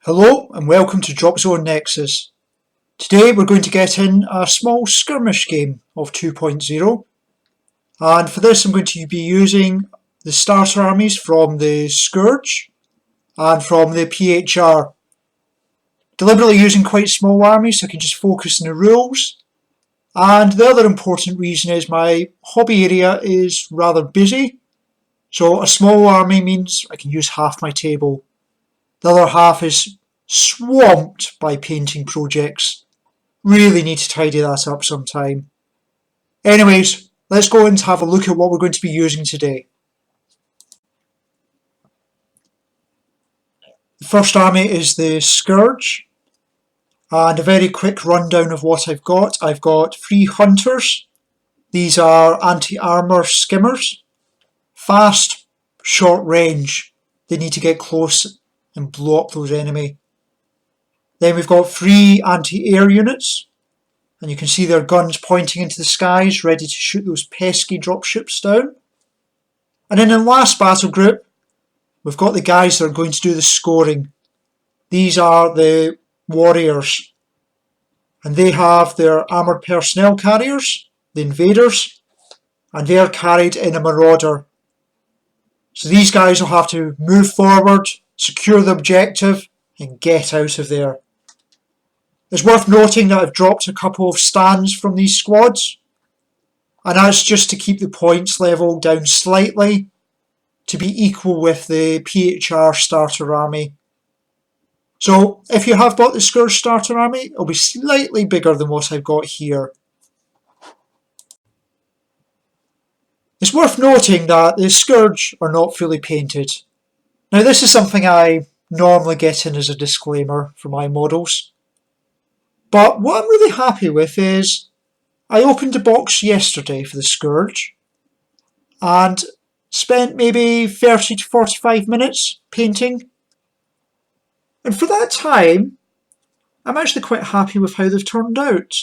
Hello and welcome to Dropzone Nexus. Today we're going to get in a small skirmish game of 2.0, and for this I'm going to be using the starter armies from the Scourge and from the PHR. Deliberately using quite small armies so I can just focus on the rules, and the other important reason is my hobby area is rather busy, so a small army means I can use half my table. The other half is swamped by painting projects. Really need to tidy that up sometime. Anyways, let's go and have a look at what we're going to be using today. The first army is the Scourge, and a very quick rundown of what I've got. I've got 3 hunters. These are anti-armor skimmers. Fast, short range. They need to get close and blow up those enemy. Then we've got 3 anti-air units, and you can see their guns pointing into the skies, ready to shoot those pesky dropships down. And then in the last battle group, we've got the guys that are going to do the scoring. These are the warriors, and they have their armoured personnel carriers, the invaders, and they are carried in a marauder. So these guys will have to move forward, secure the objective, and get out of there. It's worth noting that I've dropped a couple of stands from these squads, and that's just to keep the points level down slightly to be equal with the PHR starter army. So if you have bought the Scourge starter army, it'll be slightly bigger than what I've got here. It's worth noting that the Scourge are not fully painted. Now this is something I normally get in as a disclaimer for my models. But what I'm really happy with is I opened a box yesterday for the Scourge and spent maybe 30 to 45 minutes painting. And for that time, I'm actually quite happy with how they've turned out.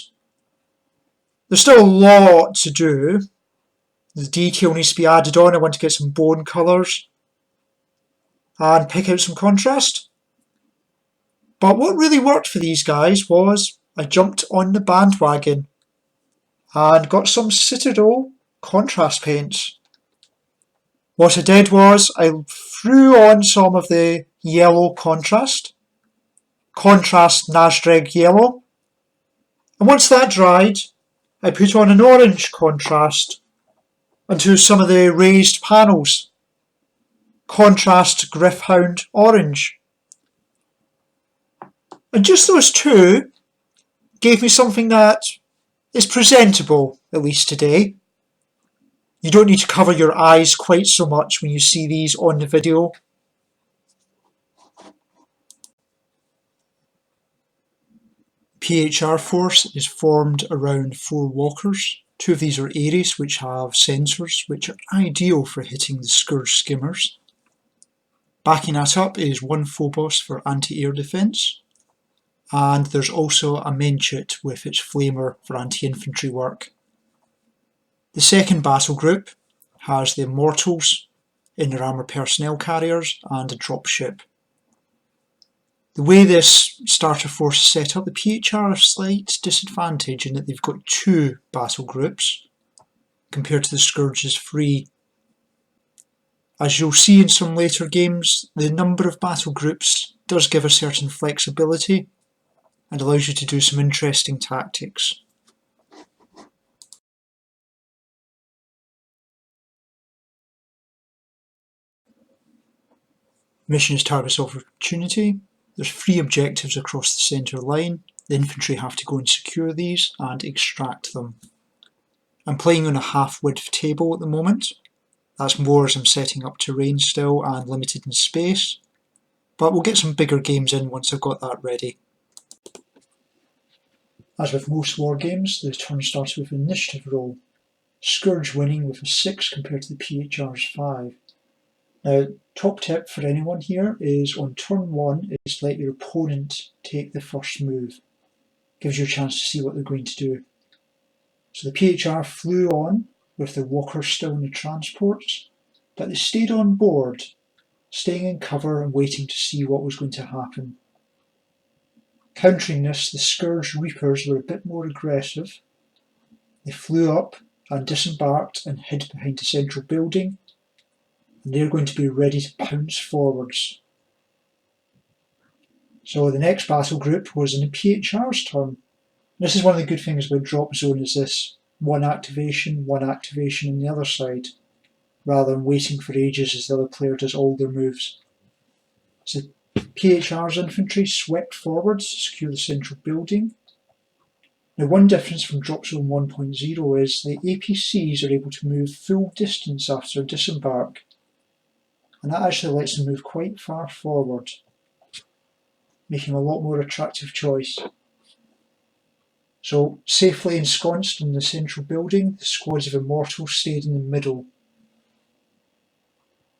There's still a lot to do. The detail needs to be added on. I want to get some bone colours and pick out some contrast. But what really worked for these guys was I jumped on the bandwagon and got some Citadel contrast paints. What I did was I threw on some of the yellow contrast Nasdreg yellow, and once that dried I put on an orange contrast onto some of the raised panels, contrast Griffhound orange. And just those two gave me something that is presentable, at least today. You don't need to cover your eyes quite so much when you see these on the video. PHR force is formed around 4 walkers. 2 of these are Ares, which have sensors, which are ideal for hitting the Scourge skimmers. Backing that up is 1 Phobos for anti-air defense. And there's also a Menchit with its flamer for anti-infantry work. The second battle group has the Immortals in their armoured personnel carriers and a dropship. The way this starter force is set up, the PHR are a slight disadvantage in that they've got 2 battle groups compared to the Scourge's 3. As you'll see in some later games, the number of battle groups does give a certain flexibility and allows you to do some interesting tactics. Mission is targets of opportunity. There's 3 objectives across the centre line. The infantry have to go and secure these and extract them. I'm playing on a half-width table at the moment. That's more as I'm setting up terrain still and limited in space. But we'll get some bigger games in once I've got that ready. As with most war games, the turn starts with an initiative roll. Scourge winning with a 6 compared to the PHR's 5. Now, top tip for anyone here is on turn 1 is let your opponent take the first move. Gives you a chance to see what they're going to do. So the PHR flew on with the walkers still in the transports, but they stayed on board, staying in cover and waiting to see what was going to happen. Countering this, the Scourge Reapers were a bit more aggressive. They flew up and disembarked and hid behind the central building, and they're going to be ready to pounce forwards. So the next battle group was in the PHR's turn. This is one of the good things about Dropzone, is this one activation on the other side, rather than waiting for ages as the other player does all their moves. So PHR's infantry swept forwards to secure the central building. Now, one difference from Dropzone 1.0 is the APCs are able to move full distance after disembark, and that actually lets them move quite far forward, making a lot more attractive choice. So, safely ensconced in the central building, the squads of Immortals stayed in the middle.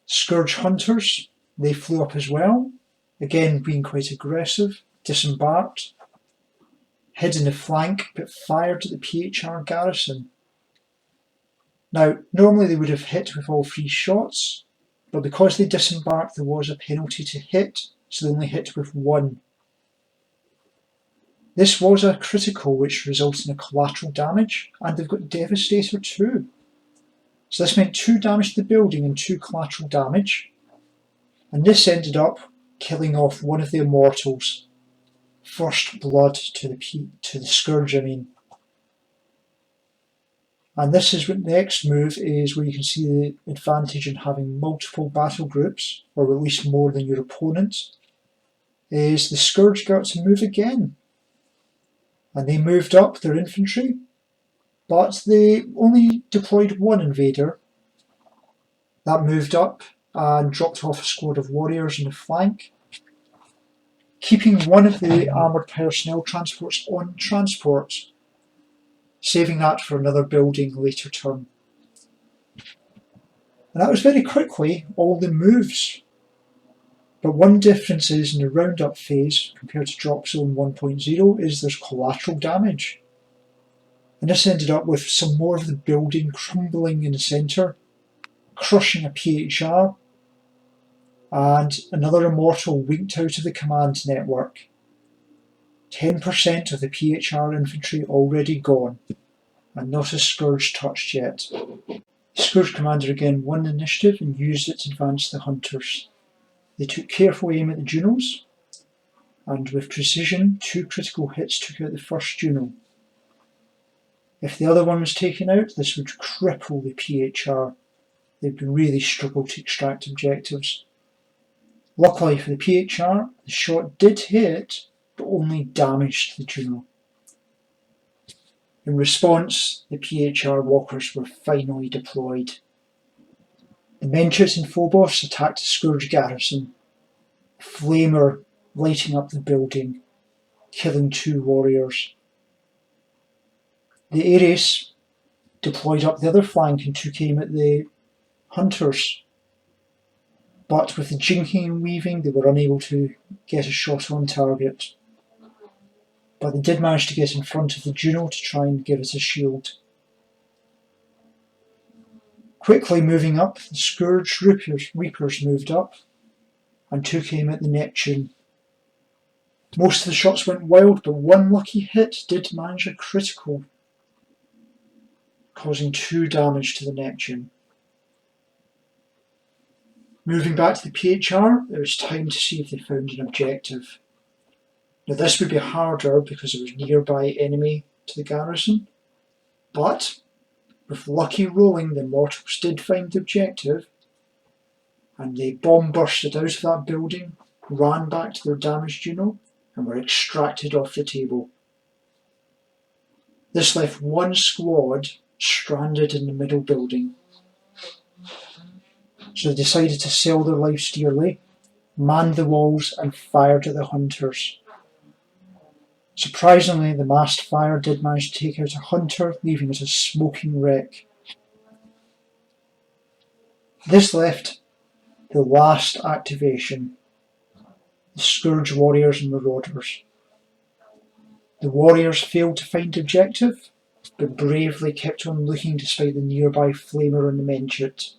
Scourge Hunters, they flew up as well, again being quite aggressive, disembarked, hid in the flank, but fired at the PHR garrison. Now, normally they would have hit with all 3 shots, but because they disembarked there was a penalty to hit, so they only hit with 1. This was a critical which resulted in a collateral damage, and they've got Devastator too. So this meant 2 damage to the building and 2 collateral damage, and this ended up killing off one of the Immortals. First blood to the Scourge, I mean. And this is what the next move is, where you can see the advantage in having multiple battle groups, or at least more than your opponent, is the Scourge got to move again. And they moved up their infantry, but they only deployed 1 invader. That moved up and dropped off a squad of warriors in the flank, keeping one of the armoured personnel transports on transport, saving that for another building later turn. And that was very quickly all the moves. But one difference is in the roundup phase compared to Dropzone 1.0 is there's collateral damage. And this ended up with some more of the building crumbling in the centre, crushing a PHR, and another Immortal winked out of the command network. 10% of the PHR infantry already gone, and not a Scourge touched yet. The Scourge Commander again won the initiative and used it to advance the Hunters. They took careful aim at the Junos, and with precision, 2 critical hits took out the first Juno. If the other one was taken out, this would cripple the PHR. They'd really struggle to extract objectives. Luckily for the PHR, the shot did hit, but only damaged the Juno. In response, the PHR walkers were finally deployed. The Menchets and Phobos attacked the Scourge garrison, a flamer lighting up the building, killing 2 warriors. The Ares deployed up the other flank and took aim at the Hunters, but with the jinking and weaving they were unable to get a shot on target. But they did manage to get in front of the Juno to try and give it a shield. Quickly moving up, the Scourge Reapers moved up and took aim at the Neptune. Most of the shots went wild, but 1 lucky hit did manage a critical, causing 2 damage to the Neptune. Moving back to the PHR, it was time to see if they found an objective. Now this would be harder because there was a nearby enemy to the garrison, but with lucky rolling the Immortals did find the objective, and they bomb bursted out of that building, ran back to their damaged Juno, and were extracted off the table. This left 1 squad stranded in the middle building. So they decided to sell their lives dearly, manned the walls and fired at the Hunters. Surprisingly, the massed fire did manage to take out a Hunter, leaving it a smoking wreck. This left the last activation, the Scourge Warriors and Marauders. The Warriors failed to find objective, but bravely kept on looking despite the nearby Flamer and the Menchet.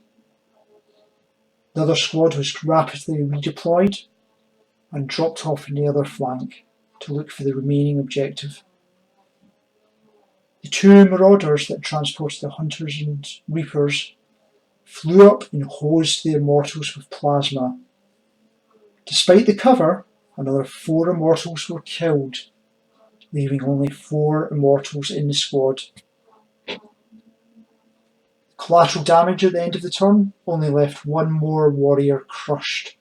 The other squad was rapidly redeployed and dropped off in the other flank. to look for the remaining objective. The two marauders that transported the hunters and reapers flew up and hosed the immortals with plasma. Despite the cover, another 4 immortals were killed, leaving only 4 immortals in the squad. Collateral damage at the end of the turn only left 1 more warrior crushed.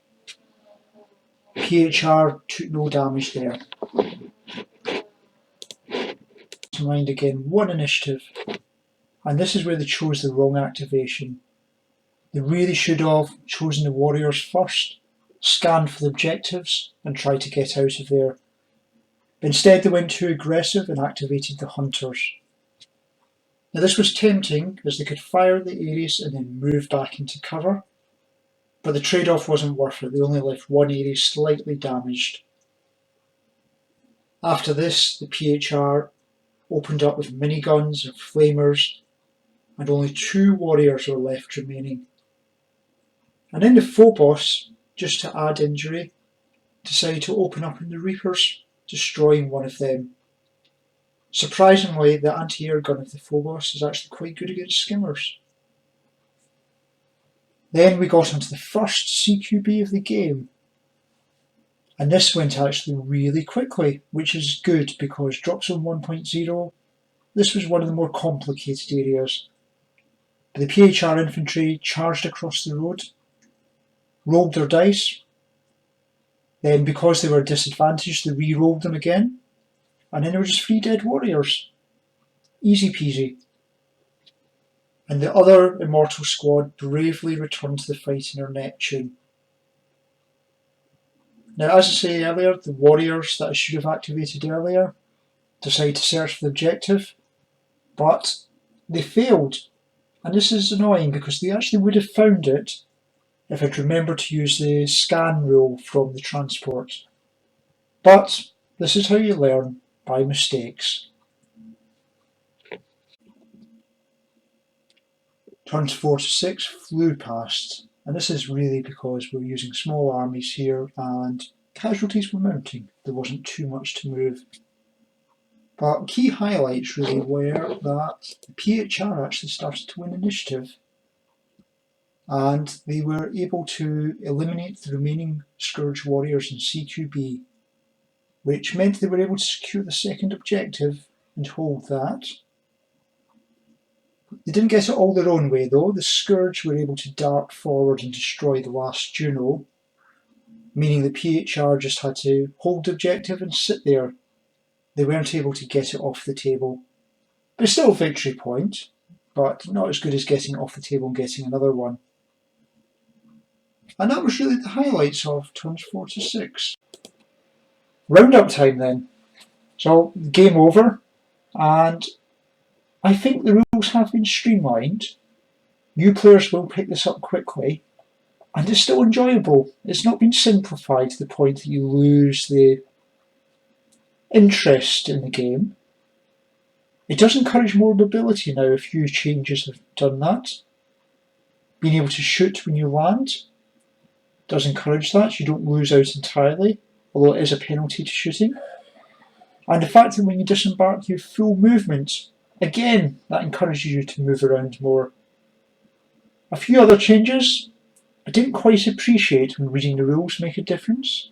PHR took no damage there. To mind again, 1 initiative, and this is where they chose the wrong activation. They really should have chosen the warriors first, scanned for the objectives, and tried to get out of there. But instead they went too aggressive and activated the hunters. Now this was tempting, as they could fire the Ares and then move back into cover, but the trade-off wasn't worth it. They only left 1 Ares slightly damaged. After this, the PHR opened up with miniguns and flamers, and only 2 warriors were left remaining. And then the Phobos, just to add injury, decided to open up in the Reapers, destroying one of them. Surprisingly, the anti-air gun of the Phobos is actually quite good against skimmers. Then we got onto the first CQB of the game, and this went actually really quickly, which is good because Dropzone 1.0, this was one of the more complicated areas. But the PHR infantry charged across the road, rolled their dice, then because they were disadvantaged they re-rolled them again, and then there were just 3 dead warriors. Easy peasy. And the other immortal squad bravely returned to the fight in their Neptune. Now, as I say earlier, the warriors that I should have activated earlier decided to search for the objective, but they failed. And this is annoying because they actually would have found it if I'd remembered to use the scan rule from the transport. But this is how you learn, by mistakes. Turns 4 to 6 flew past, and this is really because we're using small armies here and casualties were mounting. There wasn't too much to move. But key highlights really were that the PHR actually started to win initiative, and they were able to eliminate the remaining Scourge warriors in CQB, which meant they were able to secure the second objective and hold that. They didn't get it all their own way though. The Scourge were able to dart forward and destroy the last Juno, meaning the PHR just had to hold the objective and sit there. They weren't able to get it off the table. But still a victory point, but not as good as getting it off the table and getting another one. And that was really the highlights of turns 4 to 6. Roundup time then. So, game over, and I think the rules have been streamlined. New players will pick this up quickly, and it's still enjoyable. It's not been simplified to the point that you lose the interest in the game. It does encourage more mobility now. A few changes have done that. Being able to shoot when you land does encourage that. You don't lose out entirely, although it is a penalty to shooting. And the fact that when you disembark you have full movement, again, that encourages you to move around more. A few other changes I didn't quite appreciate when reading the rules make a difference.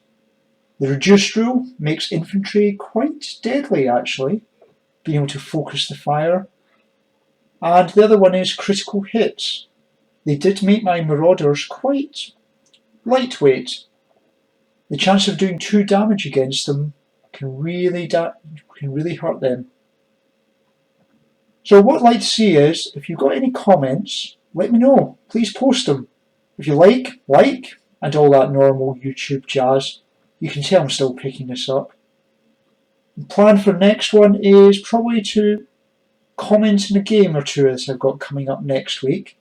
The reduced rule makes infantry quite deadly actually, being able to focus the fire. And the other one is critical hits. They did make my marauders quite lightweight. The chance of doing 2 damage against them can really hurt them. So what I'd like to see is, if you've got any comments, let me know. Please post them. If you like, and all that normal YouTube jazz. You can tell I'm still picking this up. The plan for the next one is probably to comment in a game or 2 that I've got coming up next week.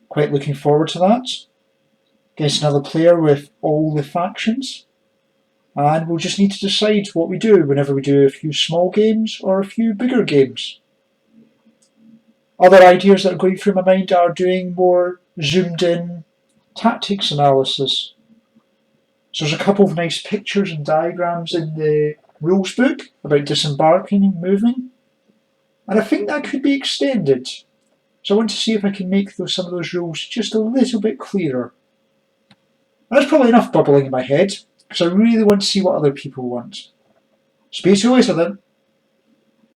Quite looking forward to that. Against another player with all the factions. And we'll just need to decide what we do whenever we do a few small games or a few bigger games. Other ideas that are going through my mind are doing more zoomed in tactics analysis. So there's a couple of nice pictures and diagrams in the rules book about disembarking and moving, and I think that could be extended. So I want to see if I can make some of those rules just a little bit clearer. That's probably enough bubbling in my head, because I really want to see what other people want. Speak to you later then.